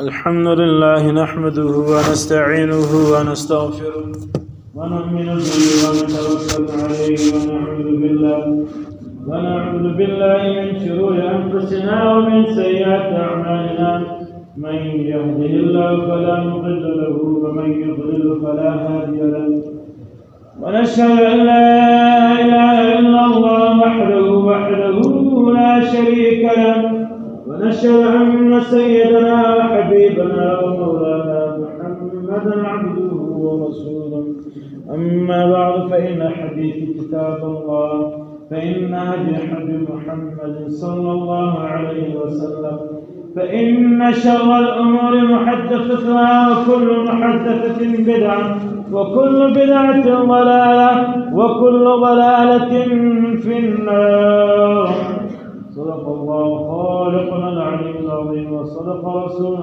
الحمد لله نحمده ونستعينه ونستغفره ونؤمن به ونتوكل عليه ونعوذ بالله من شرور أنفسنا ومن سيئات أعمالنا من يهده الله فلا مضل له ومن يضلل فلا هادي له ونشهد أن لا إله إلا الله وحده لا شريك له ونشهد أن سيدنا وحبيبنا ومولانا محمدا عبده ورسوله أما بعد فإن حديث كتاب الله فإن هدي محمد صلى الله عليه وسلم فإن شر الأمور محدثتها وكل محدثة بدعة وكل بدعة ضلالة وكل ضلالة في النار. صدق الله خالقنا العلي العظيم وصدق رسوله